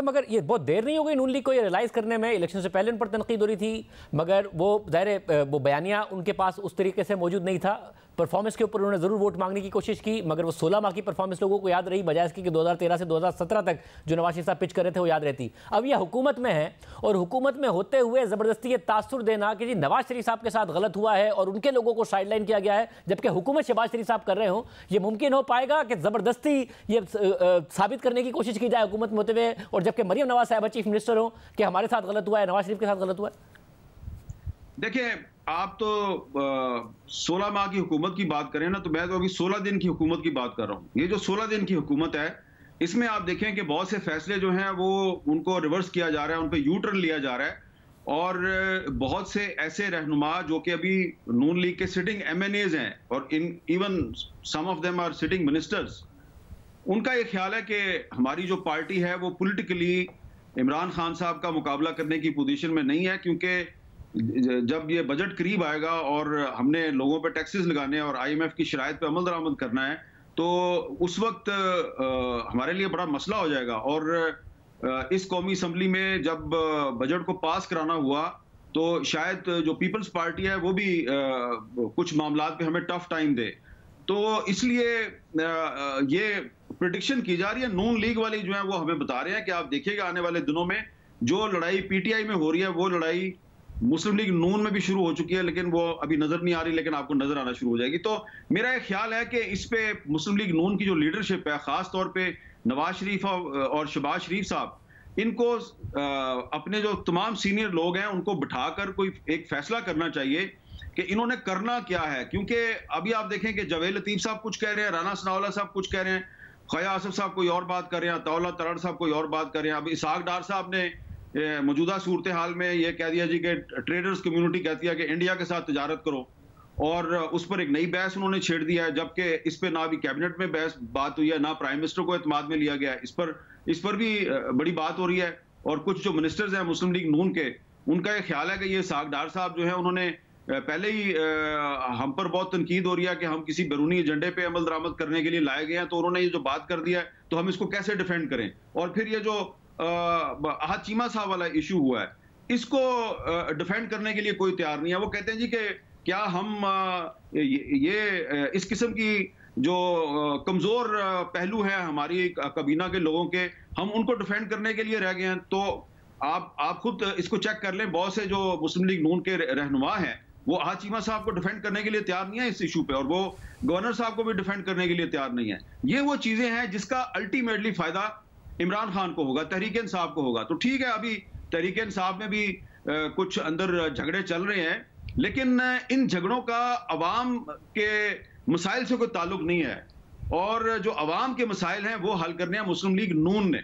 साहब मगर ये बहुत देर नहीं हो गई नून लीग को ये रियलाइज़ करने में? इलेक्शन से पहले उन पर तनकीद हो रही थी, मगर वो ज़ाहिर वो बयानिया उनके पास उस तरीके से मौजूद नहीं था। परफॉर्मेंस के ऊपर उन्होंने ज़रूर वोट मांगने की कोशिश की, मगर वो 16 माह की परफॉर्मेंस लोगों को याद रही, बजाय इसकी कि 2013 से 2017 तक जो नवाज शरीफ साहब पिच कर रहे थे वो याद रहती। अब यह हुकूमत में है और हुकूमत में होते हुए ज़बरदस्ती ये तासुर देना कि जी नवाज शरीफ साहब के साथ गलत हुआ है और उनके लोगों को साइडलाइन किया गया है, जबकि हुकूमत शहबाज शरीफ साहब कर रहे हो, ये मुमकिन हो पाएगा कि ज़बरदस्ती ये साबित करने की कोशिश की जाए हुकूमत में होते हुए, और जबकि मरियम नवाज साहब चीफ मिनिस्टर हो, कि हमारे साथ गलत हुआ है, नवाज शरीफ के साथ गलत हुआ है? देखिए, आप तो 16 माह की हुकूमत की बात करें ना, तो मैं तो अभी 16 दिन की हुकूमत की बात कर रहा हूं। ये जो 16 दिन की हुकूमत है, इसमें आप देखें कि बहुत से फैसले जो हैं वो उनको रिवर्स किया जा रहा है, उन पे यू टर्न लिया जा रहा है, और बहुत से ऐसे रहनुमा जो कि अभी नून लीग के सिटिंग MNAs हैं और even some of them are sitting ministers, उनका ये ख्याल है कि हमारी जो पार्टी है वो पॉलिटिकली इमरान खान साहब का मुकाबला करने की पोजीशन में नहीं है, क्योंकि जब ये बजट करीब आएगा और हमने लोगों पे टैक्सेस लगाने हैं और IMF की शराइत पे अमल दरामद करना है, तो उस वक्त हमारे लिए बड़ा मसला हो जाएगा। और इस कौमी असम्बली में जब बजट को पास कराना हुआ, तो शायद जो पीपल्स पार्टी है वो भी कुछ मामलात पे हमें टफ टाइम दे। तो इसलिए ये प्रेडिक्शन की जा रही है, नून लीग वाली जो है वो हमें बता रहे हैं कि आप देखिएगा आने वाले दिनों में जो लड़ाई PTI में हो रही है, वो लड़ाई मुस्लिम लीग नून में भी शुरू हो चुकी है, लेकिन वो अभी नजर नहीं आ रही, लेकिन आपको नजर आना शुरू हो जाएगी। तो मेरा ये ख्याल है कि इस पे मुस्लिम लीग नून की जो लीडरशिप है, खास तौर पे नवाज शरीफ और शहबाज शरीफ साहब, इनको अपने जो तमाम सीनियर लोग हैं उनको बिठाकर कोई एक फैसला करना चाहिए कि इन्होंने करना क्या है। क्योंकि अभी आप देखें कि जावेद लतीफ साहब कुछ कह रहे हैं, राना सनाउल्लाह साहब कुछ कह रहे हैं, ख्वाजा आसिफ साहब कोई और बात कर रहे हैं, अताउल्लाह तलड़ साहब कोई और बात कर रहे हैं। अब इसहाक डार साहब ने मौजूदा सूरत हाल में ये कह दिया जी कि ट्रेडर्स कम्युनिटी कहती है कि इंडिया के साथ तजारत करो, और उस पर एक नई बहस उन्होंने छेड़ दिया है, जबकि इस पे ना भी कैबिनेट में बात हुई है, ना प्राइम मिनिस्टर को एतमाद में लिया गया है। इस पर भी बड़ी बात हो रही है। और कुछ जो मिनिस्टर्स हैं मुस्लिम लीग नून के, उनका ये ख्याल है कि ये इसहाक डार साहब जो है उन्होंने पहले ही हम पर बहुत तनकीद हो रही है कि हम किसी बैरूनी एजेंडे पे अमल दरामद करने के लिए लाए गए हैं, तो उन्होंने ये जो बात कर दिया है तो हम इसको कैसे डिफेंड करें। और फिर ये जो अहद चीमा साहब वाला इशू हुआ है, इसको डिफेंड करने के लिए कोई तैयार नहीं है। वो कहते हैं जी कि क्या हम ये इस किस्म की जो कमजोर पहलू हैं हमारी काबीना के लोगों के, हम उनको डिफेंड करने के लिए रह गए हैं। तो आप खुद इसको चेक कर लें, बहुत से जो मुस्लिम लीग नून के रहनुमा हैं वो अहद चीमा साहब को डिफेंड करने के लिए तैयार नहीं है इस इशू पे, और वो गवर्नर साहब को भी डिफेंड करने के लिए तैयार नहीं है। ये वो चीजें हैं जिसका अल्टीमेटली फायदा इमरान खान को होगा, तहरीक इंसाफ को होगा। तो ठीक है, अभी तहरीक इंसाफ में भी कुछ अंदर झगड़े चल रहे हैं, लेकिन इन झगड़ों का अवाम के मसाइल से कोई ताल्लुक नहीं है, और जो अवाम के मसाइल हैं वो हल करने हैं मुस्लिम लीग नून ने।